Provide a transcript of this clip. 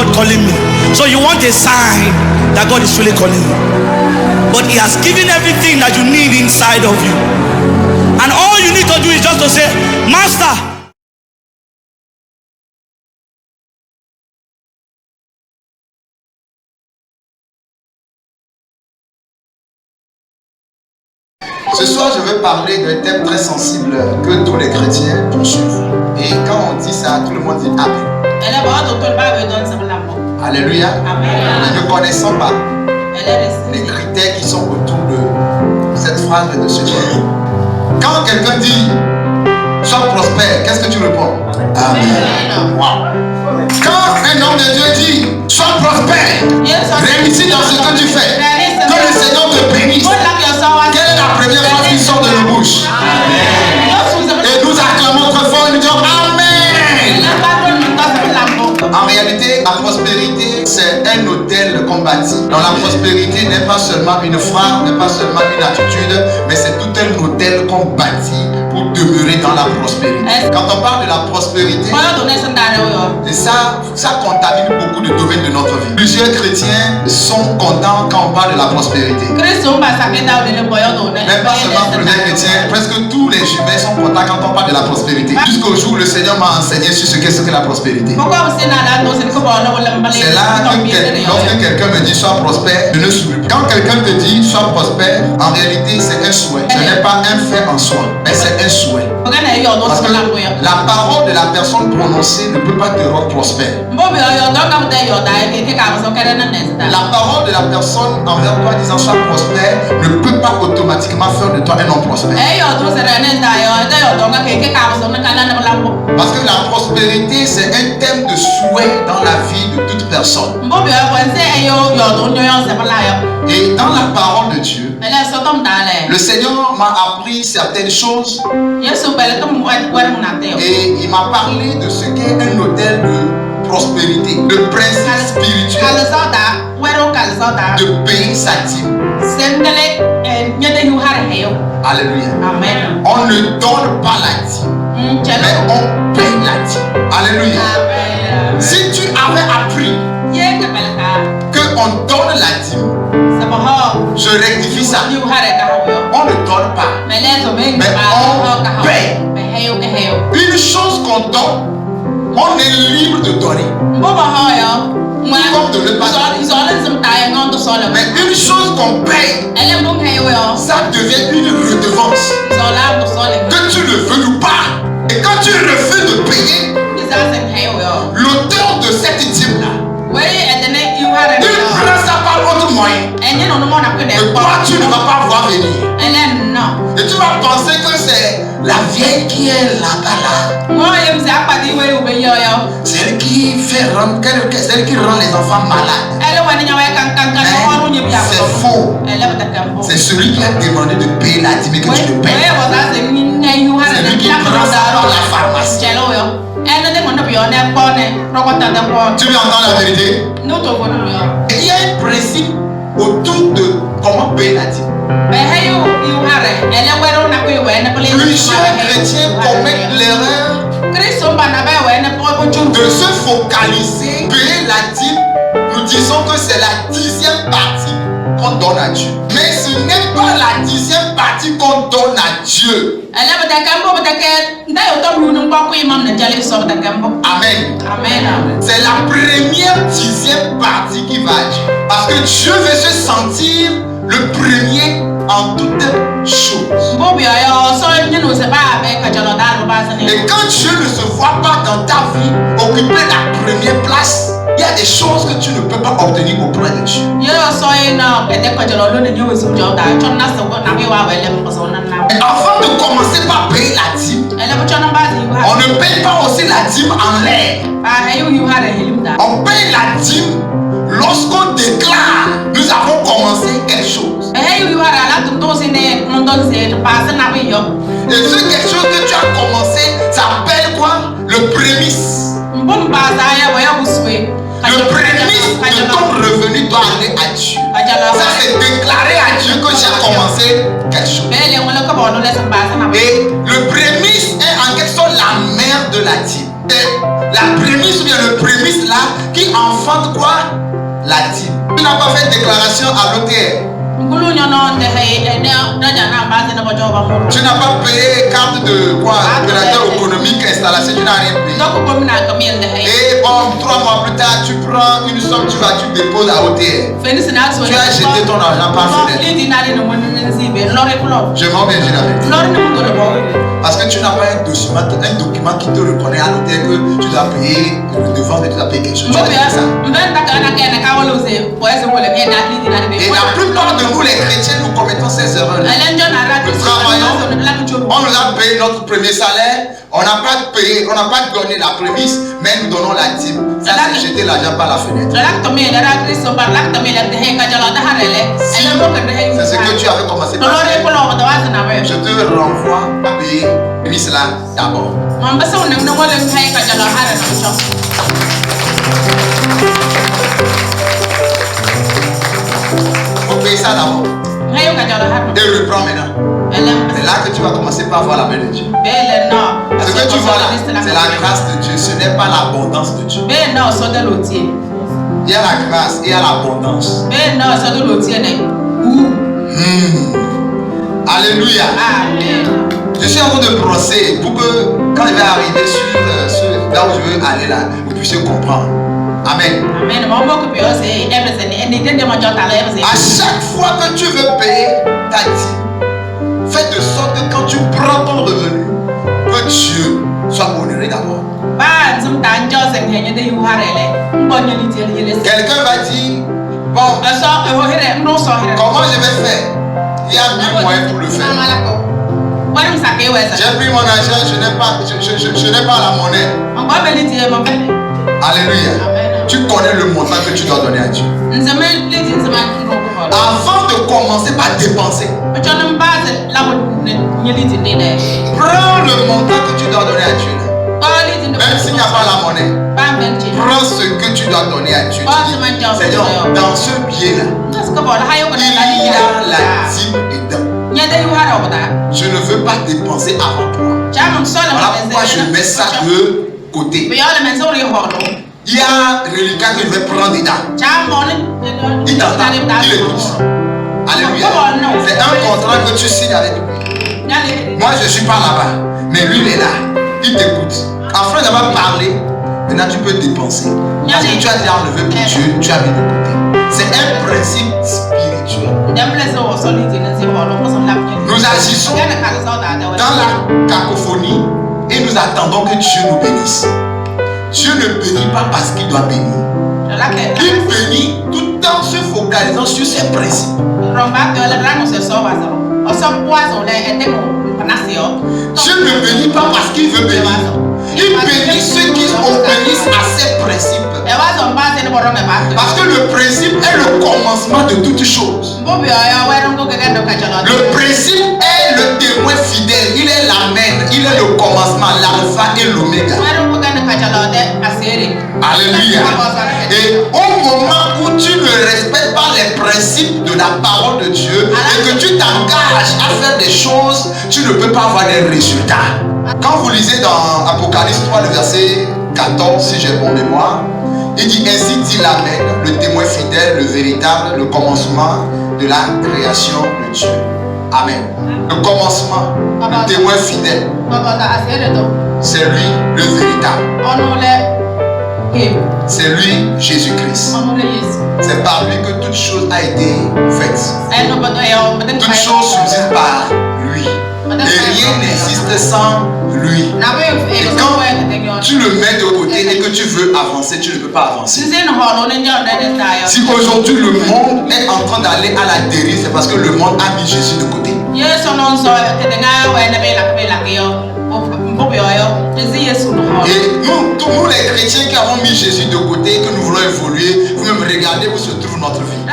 God calling me. So you want a sign that God is really calling you. But He has given everything that you need inside of you. And all you need to do is just to say, Master, ce soir, je veux parler d'un thème très sensible que tous les chrétiens vont suivre. Et quand on dit ça, tout le monde dit Amen. Alléluia. Amen. Ne connaissons pas les critères qui sont autour de cette phrase et de ce thème. Quand quelqu'un dit sois prospère, qu'est-ce que tu réponds? Amen. Wow. Quand un homme de Dieu dit sois prospère, réussis dans ce que tu fais, que le Seigneur te bénisse, quelle est la première phrase qui sort de nos bouches? Amen. Et nous acclamons très fort et nous disons Amen. En réalité, la prospérité, c'est un hôtel qu'on bâtit. Donc la prospérité n'est pas seulement une phrase, n'est pas seulement une attitude, mais c'est tout un hôtel qu'on bâtit pour demeurer dans la prospérité. Quand on parle de la prospérité, et ça contamine beaucoup de domaines de notre vie. Plusieurs chrétiens sont contents quand on parle de la prospérité. Mais pas seulement plusieurs chrétiens, presque tous les juifs sont contents quand on parle de la prospérité. Jusqu'au jour où le Seigneur m'a enseigné sur ce qu'est la prospérité. C'est là que lorsque quelqu'un me dit sois prospère, je ne souris pas. Quand quelqu'un te dit sois prospère, en réalité c'est un souhait. Ce n'est pas un fait en soi, mais c'est un souhait. Parce que la parole de la personne prononcée ne peut pas te rendre prospère. La parole de la personne envers toi disant sois prospère ne peut pas automatiquement faire de toi un homme prospère. Parce que la prospérité c'est un thème de souhait dans la vie de toute personne. Et dans la parole de Dieu, le Seigneur m'a appris certaines choses et il m'a parlé de ce qu'est un hôtel de prospérité, de principe spirituel, de payer sa dîme. Alléluia. Amen. On ne donne pas la dîme, mais on paye la dîme. Alléluia. Amen. Si tu avais appris qu'on donne la dîme, je rectifie ça. On ne donne pas, mais on paye. Une chose qu'on donne, on est libre de donner. Comme de ne pas donner. Mais une chose qu'on paye, ça devient une redevance. Que tu le veux ou pas. Et quand tu refuses de payer, l'auteur de cette dîme-là, il prend ça par autre moyen. Et toi, tu ne vas pas voir venir. Et tu vas penser que c'est la vieille qui est là-bas. Celle qui celle qui rend les enfants malades. C'est faux. C'est celui qui a demandé de payer la dîme que tu le payes. C'est lui qui prend ça dans la pharmacie. Tu veux entendre la vérité? Il y a un principe autour de comment payer la dîme. Plusieurs chrétiens commettent l'erreur de se focaliser, payer la dîme. Nous disons que c'est la 10e partie qu'on donne à Dieu. Mais ce n'est pas la 10e partie qu'on donne à Dieu. Amen. Amen. C'est la première 10e partie qui va à Dieu. Parce que Dieu veut se sentir le premier en toutes choses. Et quand Dieu ne se voit pas dans ta vie occuper la première place, il y a des choses que tu ne peux pas obtenir auprès de Dieu. Et avant de commencer par payer la dîme, on ne paye pas aussi la dîme en l'air. On paye la dîme lorsqu'on déclare nous avons commencé quelque chose. Et ce quelque chose que tu as commencé s'appelle quoi? Le prémisse. Le prémisse de ton revenu doit aller à Dieu. Ça c'est déclarer à Dieu que j'ai commencé quelque chose. Et le prémisse est en quelque sorte la mère de la dîme. La prémisse ou bien le prémisse là qui en enfantes quoi? La dîme. Tu n'as pas fait déclaration à l'OTR. Tu n'as pas payé carte de quoi? Opérateur économique, installation, tu n'as rien payé. Et bon, 3 mois plus tard, tu prends une somme, tu déposes à OTR. Tu as jeté ton argent par fenêtre. Je m'en vais dire avec toi. Parce que tu n'as pas un document qui te reconnaît à l'OTR que tu dois payer le devant de tu dois payer quelque chose. Tu as dit ça. Et la plupart de nous, les chrétiens, nous commettons ces erreurs-là. Nous travaillons, on nous a payé notre premier salaire, on n'a pas donné la prémisse, mais nous donnons la dîme. Ça, c'est jeter l'argent par la fenêtre. C'est ce que tu avais commencé par faire. Je te renvoie à payer la prémisse là d'abord. Paye ça d'abord. Et reprends maintenant. C'est là que tu vas commencer par voir la main de Dieu. Ce que tu vois là, c'est la grâce de Dieu. Ce n'est pas l'abondance de Dieu. Il y a la grâce et il y a l'abondance. Alléluia. Je suis en train de brosser pour que quand je vais arriver sur là où je veux aller là, vous puissiez comprendre. Amen. À chaque fois que tu veux payer ta dîme, fais de sorte que quand tu prends ton revenu, que Dieu soit honoré d'abord. Quelqu'un va dire, bon, comment je vais faire? Il y a 1000 moyens pour le faire. J'ai pris mon argent, je n'ai pas la monnaie. Alléluia. Tu connais le montant que tu dois donner à Dieu. Avant de commencer par dépenser, prends le montant que tu dois donner à Dieu. Même s'il n'y a pas la monnaie, prends ce que tu dois donner à Dieu. Seigneur, dans ce billet-là, il y a la dîme dedans. Je ne veux pas dépenser avant toi. Voilà pourquoi je mets ça de côté. Il y a un reliquat que je vais prendre dedans. Il t'entend, il écoute. Alléluia. C'est un contrat que tu signes avec lui. Moi je ne suis pas là-bas, mais lui il est là. Il t'écoute. Afin d'avoir parlé, maintenant tu peux dépenser. Parce que tu as déjà enlevé pour Dieu, tu as mis de côté. C'est un principe spirituel. Nous agissons dans la cacophonie et nous attendons que Dieu nous bénisse. Dieu ne bénit pas parce qu'il doit bénir. Il bénit tout en se focalisant sur ses principes. Dieu ne bénit pas parce qu'il veut bénir. Il bénit ceux qui obéissent à ses principes. Parce que le principe est le commencement de toutes choses. Le principe est le témoin fidèle. Il est l'amen. Il est le commencement, l'alpha et l'oméga. Alléluia. Et au moment où tu ne respectes pas les principes de la parole de Dieu et que tu t'engages à faire des choses, tu ne peux pas avoir des résultats. Quand vous lisez dans Apocalypse 3, le verset 14, si j'ai bon mémoire, il dit ainsi dit l'amen, le témoin fidèle, le véritable, le commencement de la création de Dieu. Amen. Le commencement, le témoin fidèle, c'est lui le véritable. C'est lui Jésus-Christ. C'est par lui que toute chose a été faite. Toute chose subsiste par lui. Et rien n'existe sans lui. Et quand tu le mets de côté et que tu veux avancer, tu ne peux pas avancer. Si aujourd'hui le monde est en train d'aller à la dérive, c'est parce que le monde a mis Jésus de côté. Et nous les chrétiens qui avons mis Jésus de côté et que nous voulons évoluer, vous même regardez où se trouve notre vie.